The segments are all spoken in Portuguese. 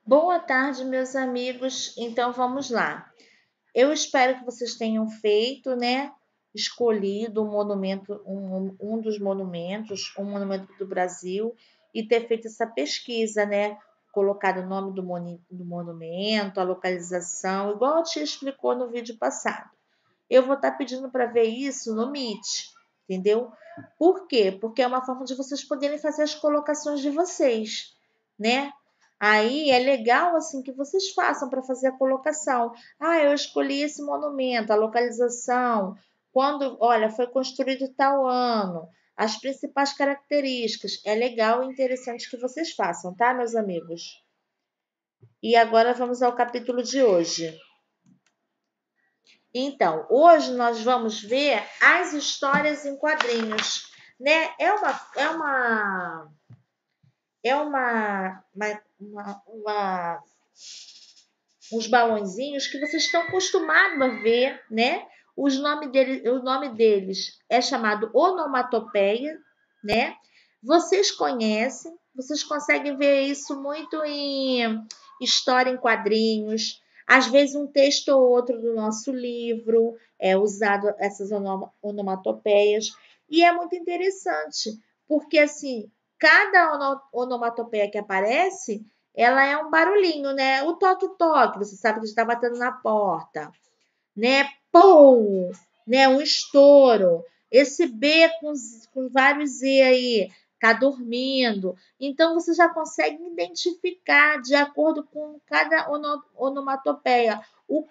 Boa tarde, meus amigos. Então vamos lá. Eu espero que vocês tenham feito, né? Escolhido um monumento, um dos monumentos, um monumento do Brasil, e ter feito essa pesquisa, né? Colocado o nome do monumento, a localização, igual a tia explicou no vídeo passado. Eu vou estar pedindo para ver isso no Meet, entendeu? Por quê? Porque é uma forma de vocês poderem fazer as colocações de vocês, né? Aí é legal assim que vocês façam para fazer a colocação. Ah, eu escolhi esse monumento, a localização, quando, olha, foi construído tal ano, as principais características. É legal e interessante que vocês façam, tá, meus amigos? E agora vamos ao capítulo de hoje. Então, hoje nós vamos ver as histórias em quadrinhos, né? Uns balãozinhos que vocês estão acostumados a ver, né? O nome deles é chamado onomatopeia, né? Vocês conhecem, vocês conseguem ver isso muito em história em quadrinhos, às vezes um texto ou outro do nosso livro é usado essas onomatopeias, e é muito interessante, porque assim, cada onomatopeia que aparece ela é um barulhinho, né? O toque-toque, você sabe que está batendo na porta, né? Pum, né? Um estouro. Esse B com vários Z aí, tá dormindo. Então você já consegue identificar de acordo com cada onomatopeia. O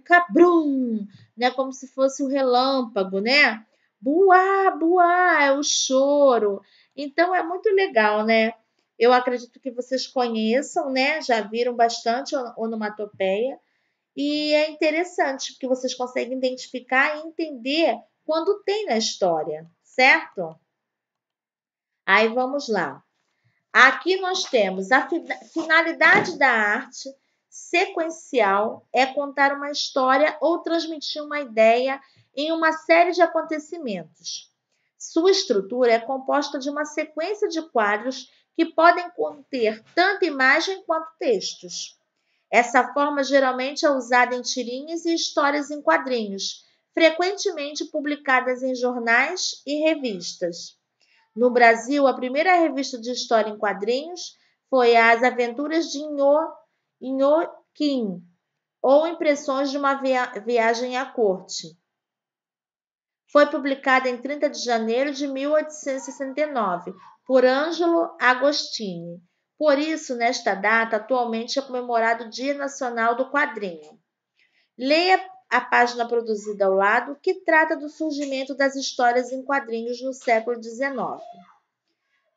cabrum, né? Como se fosse o relâmpago, né? Buá, buá, é o choro. Então é muito legal, né? Eu acredito que vocês conheçam, né? Já viram bastante onomatopeia. E é interessante, porque vocês conseguem identificar e entender quando tem na história, certo? Aí vamos lá. Aqui nós temos a finalidade da arte sequencial é contar uma história ou transmitir uma ideia em uma série de acontecimentos. Sua estrutura é composta de uma sequência de quadros que podem conter tanto imagem quanto textos. Essa forma geralmente é usada em tirinhas e histórias em quadrinhos, frequentemente publicadas em jornais e revistas. No Brasil, a primeira revista de história em quadrinhos foi As Aventuras de Inhoquim, ou Impressões de uma Viagem à Corte. Foi publicada em 30 de janeiro de 1869 por Ângelo Agostini. Por isso, nesta data, atualmente é comemorado o Dia Nacional do Quadrinho. Leia a página produzida ao lado, que trata do surgimento das histórias em quadrinhos no século XIX.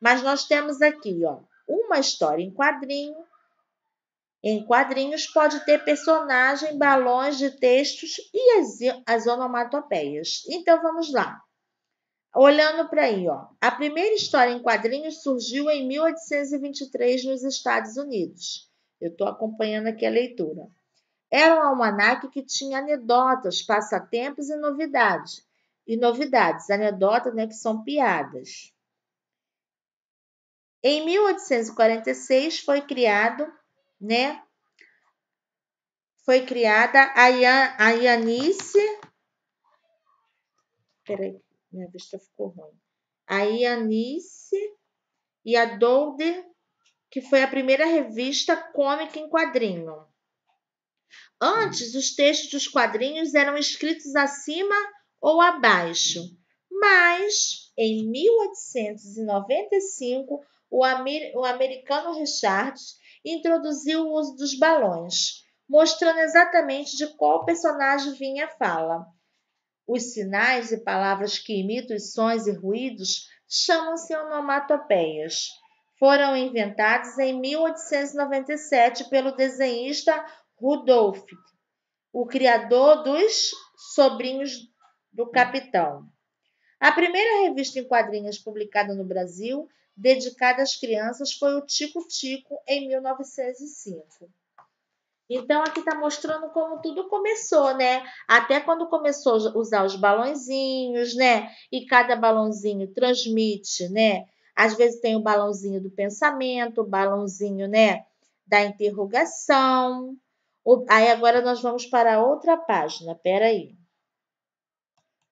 Mas nós temos aqui, ó, uma história em quadrinho. Em quadrinhos pode ter personagem, balões de textos e as onomatopeias. Então vamos lá. Olhando para aí, ó. A primeira história em quadrinhos surgiu em 1823 nos Estados Unidos. Eu estou acompanhando aqui a leitura. Era um almanaque que tinha anedotas, passatempos e novidades. E novidades, anedotas, né, que são piadas. Em 1846 foi criado, né? Foi criada a Ianice. Peraí, minha vista ficou ruim. A Ianice e a Dolder, que foi a primeira revista cômica em quadrinho. Antes, os textos dos quadrinhos eram escritos acima ou abaixo, mas em 1895 o americano Richards introduziu o uso dos balões, mostrando exatamente de qual personagem vinha a fala. Os sinais e palavras que imitam os sons e ruídos chamam-se onomatopeias. Foram inventados em 1897 pelo desenhista Rudolph, o criador dos Sobrinhos do Capitão. A primeira revista em quadrinhos publicada no Brasil, dedicada às crianças, foi o Tico Tico, em 1905. Então, aqui está mostrando como tudo começou, né? Até quando começou a usar os balãozinhos, né? E cada balãozinho transmite, né? Às vezes tem o balãozinho do pensamento, o balãozinho, né? da interrogação. Aí agora nós vamos para outra página. Espera aí.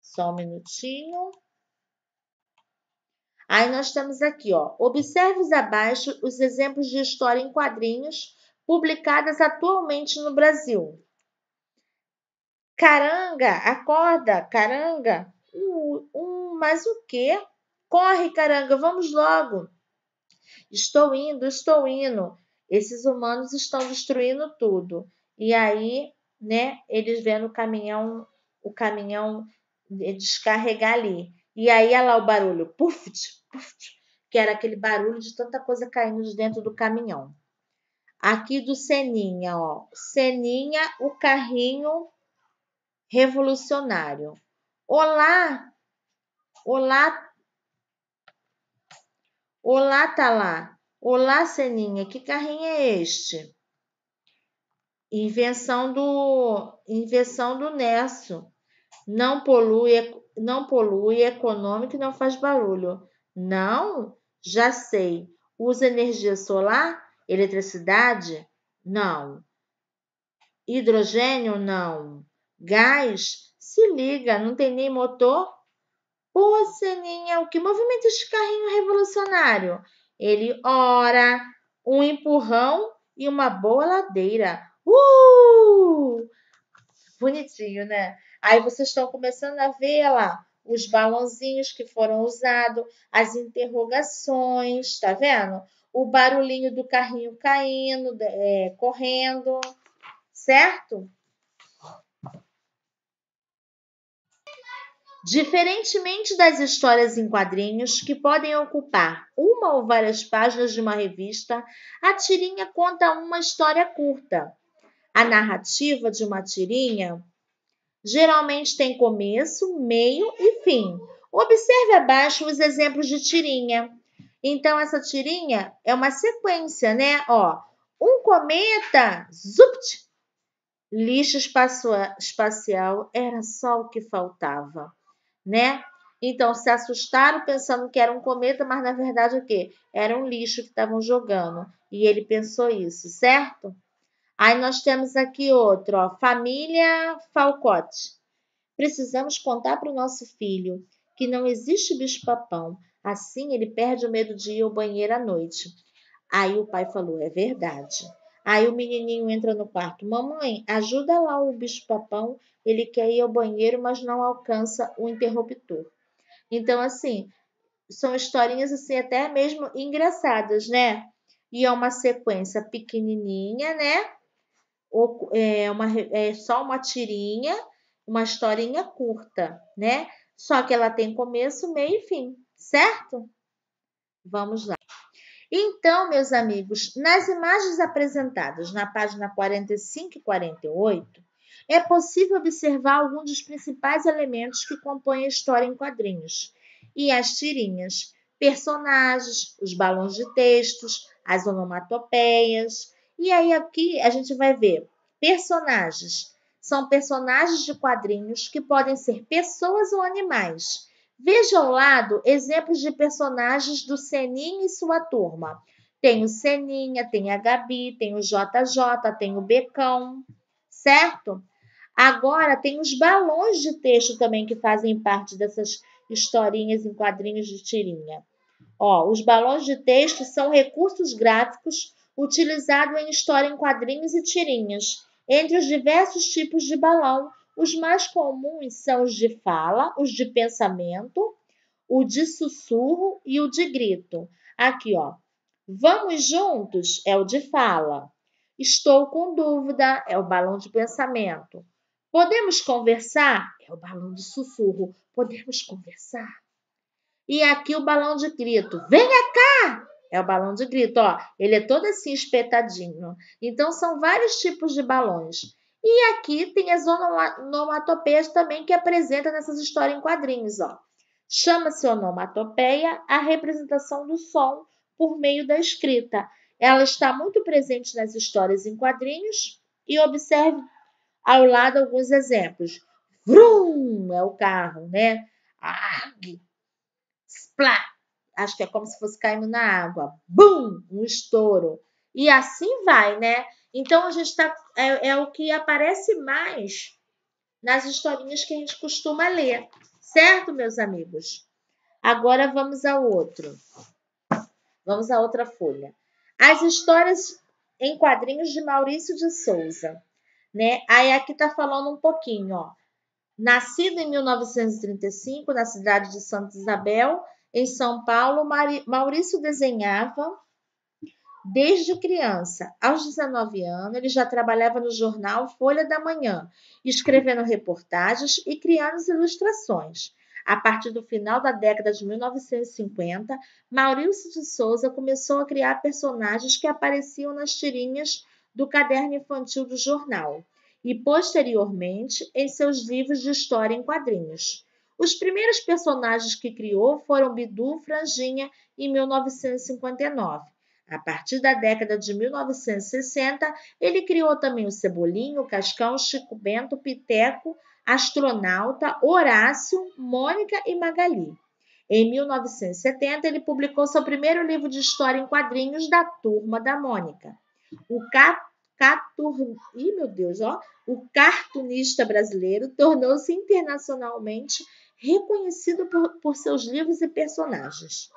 Só um minutinho. Aí nós temos aqui, ó. Observe abaixo os exemplos de história em quadrinhos publicadas atualmente no Brasil. Caranga, acorda, caranga. Mas o quê? Corre, caranga, vamos logo. Estou indo, estou indo. Esses humanos estão destruindo tudo. E aí, né, eles vendo o caminhão descarregar ali. E aí, olha lá o barulho, puf, puf, que era aquele barulho de tanta coisa caindo de dentro do caminhão. Aqui do Seninha, ó. Seninha, o carrinho revolucionário. Olá, olá, olá, tá lá. Olá, Seninha, que carrinho é este? Invenção do Nesso. Não polui, é econômico e não faz barulho. Não? Já sei. Usa energia solar? Eletricidade? Não. Hidrogênio? Não. Gás? Se liga, não tem nem motor? Pô, Seninha, o que movimenta esse carrinho revolucionário? Ele ora, um empurrão e uma boa ladeira. Bonitinho, né? Aí vocês estão começando a ver lá os balãozinhos que foram usados, as interrogações, tá vendo? O barulhinho do carrinho caindo, correndo, certo? Diferentemente das histórias em quadrinhos, que podem ocupar uma ou várias páginas de uma revista, a tirinha conta uma história curta. A narrativa de uma tirinha geralmente tem começo, meio e fim. Observe abaixo os exemplos de tirinha. Então, essa tirinha é uma sequência, né? Ó, um cometa, zupt, lixo espacial, era só o que faltava, né? Então, se assustaram pensando que era um cometa, mas na verdade o quê? Era um lixo que estavam jogando. E ele pensou isso, certo? Aí nós temos aqui outro, ó, família Falcote. Precisamos contar para o nosso filho que não existe bicho-papão. Assim ele perde o medo de ir ao banheiro à noite. Aí o pai falou, é verdade. Aí o menininho entra no quarto. Mamãe, ajuda lá o bicho-papão. Ele quer ir ao banheiro, mas não alcança o interruptor. Então, assim, são historinhas assim até mesmo engraçadas, né? E é uma sequência pequenininha, né? É só uma tirinha, uma historinha curta, né? Só que ela tem começo, meio e fim, certo? Vamos lá. Então, meus amigos, nas imagens apresentadas na página 45 e 48, é possível observar alguns dos principais elementos que compõem a história em quadrinhos e as tirinhas, personagens, os balões de textos, as onomatopeias. E aí aqui a gente vai ver personagens. São personagens de quadrinhos que podem ser pessoas ou animais. Veja ao lado exemplos de personagens do Seninha e sua turma. Tem o Seninha, tem a Gabi, tem o JJ, tem o Becão, certo? Agora tem os balões de texto também que fazem parte dessas historinhas em quadrinhos de tirinha. Ó, os balões de texto são recursos gráficos utilizados em história em quadrinhos e tirinhas. Entre os diversos tipos de balão, os mais comuns são os de fala, os de pensamento, o de sussurro e o de grito. Aqui, ó. Vamos juntos é o de fala. Estou com dúvida é o balão de pensamento. Podemos conversar? É o balão de sussurro. Podemos conversar? E aqui o balão de grito. Venha cá! É o balão de grito, ó. Ele é todo assim espetadinho. Então são vários tipos de balões. E aqui tem as onomatopeias também que apresenta nessas histórias em quadrinhos, ó. Chama-se onomatopeia a representação do som por meio da escrita. Ela está muito presente nas histórias em quadrinhos e observe ao lado alguns exemplos. Vrum é o carro, né? Arg, splá, acho que é como se fosse caindo na água. Bum, um estouro. E assim vai, né? Então a gente tá é o que aparece mais nas historinhas que a gente costuma ler, certo, meus amigos? Agora vamos ao outro. Vamos à outra folha. As histórias em quadrinhos de Maurício de Souza, né? Aí aqui tá falando um pouquinho, ó. Nascido em 1935, na cidade de Santa Isabel, em São Paulo, Maurício desenhava desde criança. Aos 19 anos, ele já trabalhava no jornal Folha da Manhã, escrevendo reportagens e criando ilustrações. A partir do final da década de 1950, Maurício de Souza começou a criar personagens que apareciam nas tirinhas do caderno infantil do jornal e, posteriormente, em seus livros de história em quadrinhos. Os primeiros personagens que criou foram Bidu Franjinha, em 1959. A partir da década de 1960, ele criou também o Cebolinho, o Cascão, Chico Bento, Piteco, Astronauta, Horácio, Mônica e Magali. Em 1970, ele publicou seu primeiro livro de história em quadrinhos da Turma da Mônica. O, meu Deus, ó, o cartunista brasileiro tornou-se internacionalmente reconhecido por seus livros e personagens.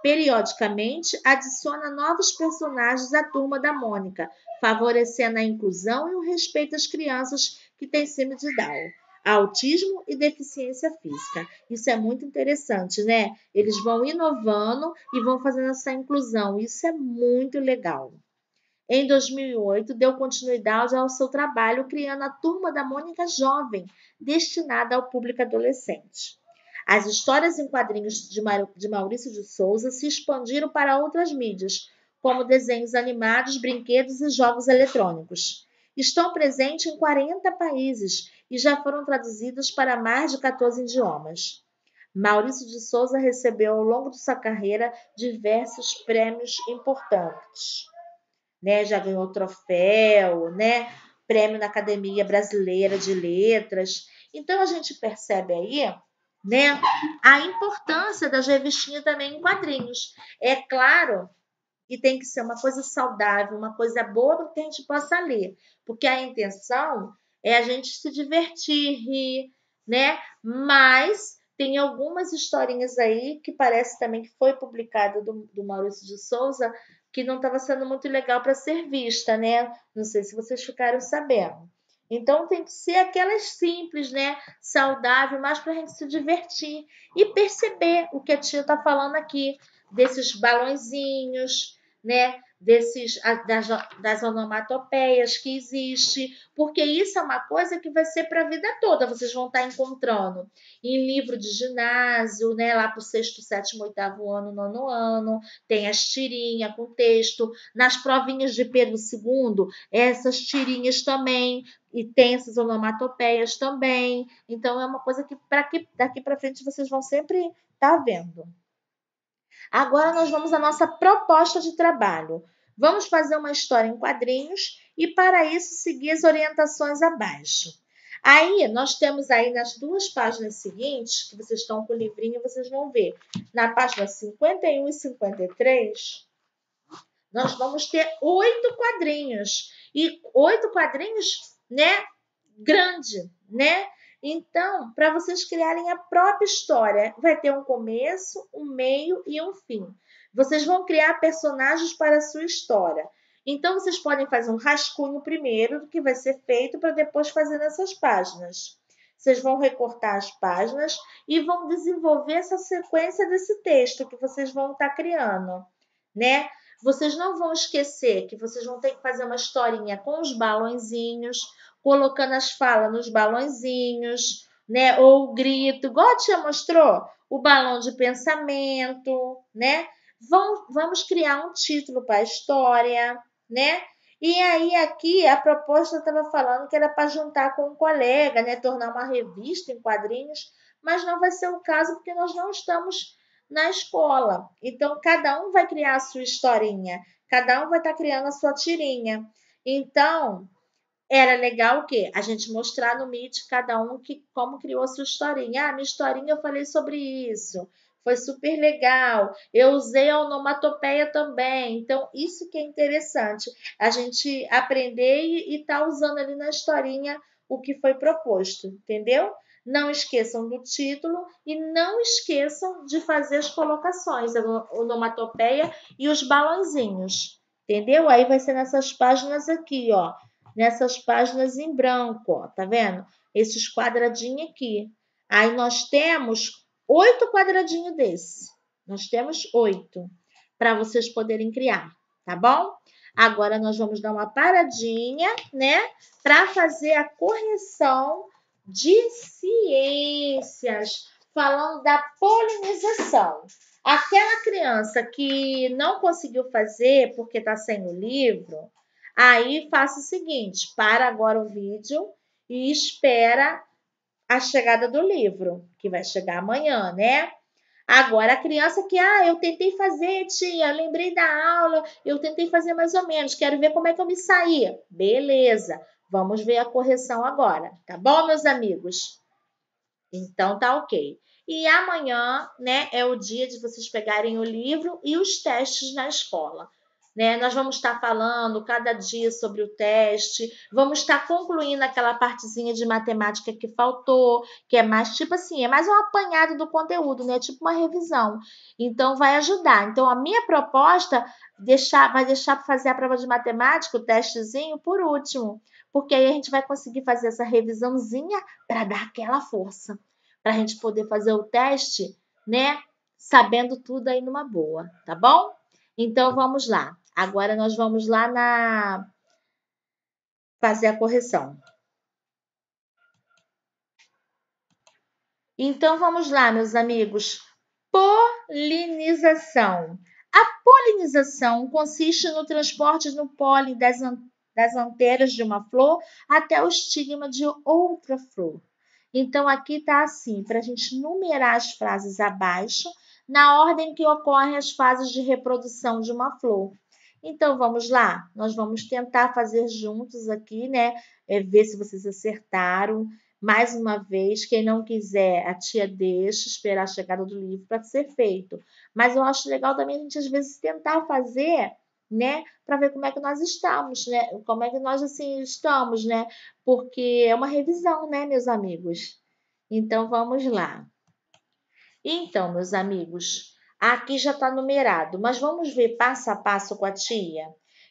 Periodicamente, adiciona novos personagens à Turma da Mônica, favorecendo a inclusão e o respeito às crianças que têm síndrome de Down, autismo e deficiência física. Isso é muito interessante, né? Eles vão inovando e vão fazendo essa inclusão. Isso é muito legal. Em 2008, deu continuidade ao seu trabalho criando a Turma da Mônica Jovem, destinada ao público adolescente. As histórias em quadrinhos de Maurício de Souza se expandiram para outras mídias, como desenhos animados, brinquedos e jogos eletrônicos. Estão presentes em 40 países e já foram traduzidos para mais de 14 idiomas. Maurício de Souza recebeu ao longo de sua carreira diversos prêmios importantes, né? Já ganhou troféu, né? Prêmio na Academia Brasileira de Letras. Então a gente percebe aí, né, a importância das revistinhas também em quadrinhos. É claro que tem que ser uma coisa saudável, uma coisa boa para que a gente possa ler, porque a intenção é a gente se divertir, rir, né? Mas tem algumas historinhas aí que parece também que foi publicada do Maurício de Souza que não estava sendo muito legal para ser vista, né? Não sei se vocês ficaram sabendo. Então tem que ser aquelas simples, né? Saudável, mas para a gente se divertir e perceber o que a tia está falando aqui, desses balõezinhos, né? Das onomatopeias que existe, porque isso é uma coisa que vai ser para a vida toda. Vocês vão estar encontrando em livro de ginásio, né? Lá para o sexto, sétimo, oitavo ano, nono ano, tem as tirinhas com texto. Nas provinhas de Pedro II, essas tirinhas também, e tem essas onomatopeias também. Então é uma coisa que daqui para frente vocês vão sempre estar vendo. Agora nós vamos à nossa proposta de trabalho. Vamos fazer uma história em quadrinhos e, para isso, seguir as orientações abaixo. Aí, nós temos aí nas duas páginas seguintes, que vocês estão com o livrinho, vocês vão ver. Na página 51 e 53, nós vamos ter 8 quadrinhos. E 8 quadrinhos, né? Grande, né? Então, para vocês criarem a própria história, vai ter um começo, um meio e um fim. Vocês vão criar personagens para a sua história. Então, vocês podem fazer um rascunho primeiro do que vai ser feito para depois fazer nessas páginas. Vocês vão recortar as páginas e vão desenvolver essa sequência desse texto que vocês vão estar criando, né? Vocês não vão esquecer que vocês vão ter que fazer uma historinha com os balõezinhos, colocando as falas nos balõezinhos, né? Ou o grito, igual a tia mostrou, o balão de pensamento, né? Vamos criar um título para a história, né? E aí aqui a proposta estava falando que era para juntar com um colega, né? Tornar uma revista em quadrinhos, mas não vai ser o caso porque nós não estamos na escola. Então cada um vai criar a sua historinha, cada um vai estar criando a sua tirinha. Então era legal o quê? A gente mostrar no Meet cada um como criou a sua historinha. Ah, minha historinha eu falei sobre isso. foi super legal. Eu usei a onomatopeia também. Então, isso que é interessante, a gente aprender e tá usando ali na historinha o que foi proposto, entendeu? Não esqueçam do título e não esqueçam de fazer as colocações, a onomatopeia e os balãozinhos, entendeu? Aí vai ser nessas páginas aqui, ó, nessas páginas em branco, ó, tá vendo? Esses quadradinhos aqui. Aí nós temos 8 quadradinhos desse. Nós temos 8 para vocês poderem criar, tá bom? Agora nós vamos dar uma paradinha, né, para fazer a correção de ciências, falando da polinização. Aquela criança que não conseguiu fazer porque está sem o livro, aí faça o seguinte: para agora o vídeo e espera a chegada do livro, que vai chegar amanhã, né? Agora, a criança que, eu tentei fazer, tia, lembrei da aula, eu tentei fazer mais ou menos, quero ver como é que eu me saí. Beleza, vamos ver a correção agora, tá bom, meus amigos? Então, tá ok. E amanhã, né, é o dia de vocês pegarem o livro e os testes na escola. Né? Nós vamos estar falando cada dia sobre o teste, vamos estar concluindo aquela partezinha de matemática que faltou, que é mais tipo assim, é mais um apanhado do conteúdo, né? Tipo uma revisão. Então vai ajudar. Então a minha proposta vai deixar para fazer a prova de matemática, o testezinho, por último, porque aí a gente vai conseguir fazer essa revisãozinha para dar aquela força, para a gente poder fazer o teste, né? Sabendo tudo aí numa boa, tá bom? Então vamos lá. Agora nós vamos lá na fazer a correção. Então vamos lá, meus amigos. Polinização. A polinização consiste no transporte do pólen das anteras de uma flor até o estigma de outra flor. Então aqui está assim, para a gente numerar as frases abaixo, na ordem que ocorrem as fases de reprodução de uma flor. Então vamos lá, nós vamos tentar fazer juntos aqui, né? Ver se vocês acertaram. Mais uma vez, quem não quiser, a tia deixa esperar a chegada do livro para ser feito. Mas eu acho legal também a gente, às vezes, tentar fazer, né? Para ver como é que nós estamos, né? Como é que nós, assim, estamos, né? Porque é uma revisão, né, meus amigos? Então, vamos lá. Então, meus amigos, aqui já está numerado, mas vamos ver passo a passo com a tia?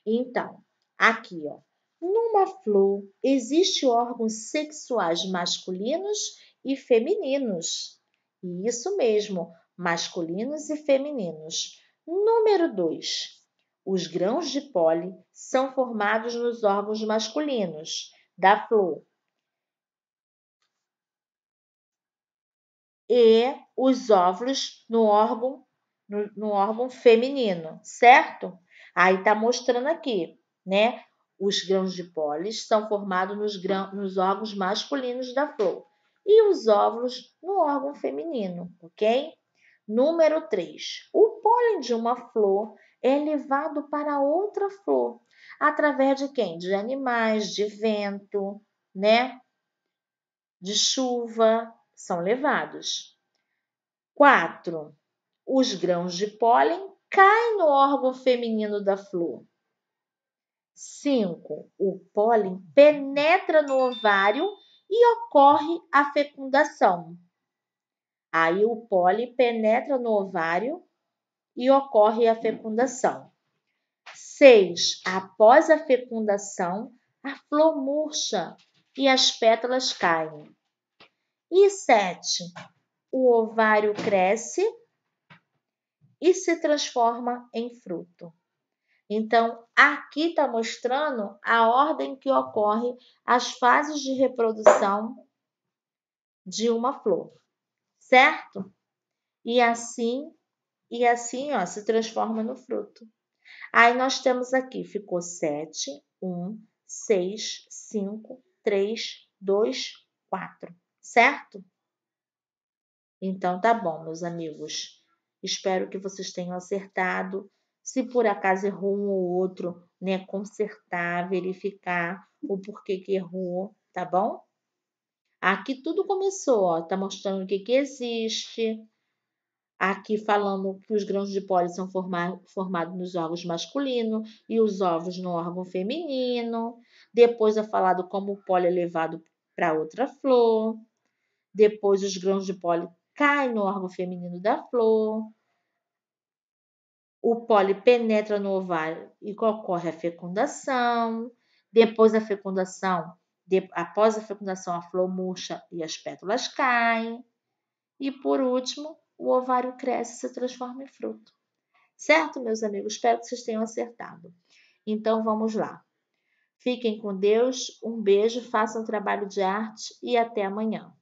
Então, aqui, ó. Numa flor, existem órgãos sexuais masculinos e femininos. Isso mesmo, masculinos e femininos. Número 2. Os grãos de pólen são formados nos órgãos masculinos da flor e os óvulos no órgão feminino, certo? Aí está mostrando aqui, né? Os grãos de pólen são formados nos órgãos masculinos da flor e os óvulos no órgão feminino, ok? Número 3. O pólen de uma flor é levado para outra flor através de quem? De animais, de vento, né? De chuva, são levados. 4. Os grãos de pólen caem no órgão feminino da flor. 5. O pólen penetra no ovário e ocorre a fecundação. Aí o pólen penetra no ovário e ocorre a fecundação. 6. Após a fecundação, a flor murcha e as pétalas caem. E 7. O ovário cresce e se transforma em fruto. Então, aqui está mostrando a ordem que ocorre as fases de reprodução de uma flor, certo? E assim, ó, se transforma no fruto. Aí nós temos aqui, ficou 7, 1, 6, 5, 3, 2, 4, certo? Então tá bom, meus amigos. Espero que vocês tenham acertado. Se por acaso errou um ou outro, né, consertar, verificar o porquê que errou, tá bom? Aqui tudo começou, ó, tá mostrando o que existe, Aqui falando que os grãos de pólen são formados nos órgãos masculinos e os ovos no órgão feminino. Depois é falado como o pólen é levado para outra flor. Depois os grãos de pólen caem no órgão feminino da flor. O pólen penetra no ovário e ocorre a fecundação. Depois da fecundação, após a fecundação, a flor murcha e as pétalas caem. E por último, o ovário cresce e se transforma em fruto. Certo, meus amigos? Espero que vocês tenham acertado. Então vamos lá. Fiquem com Deus, um beijo, façam trabalho de arte e até amanhã.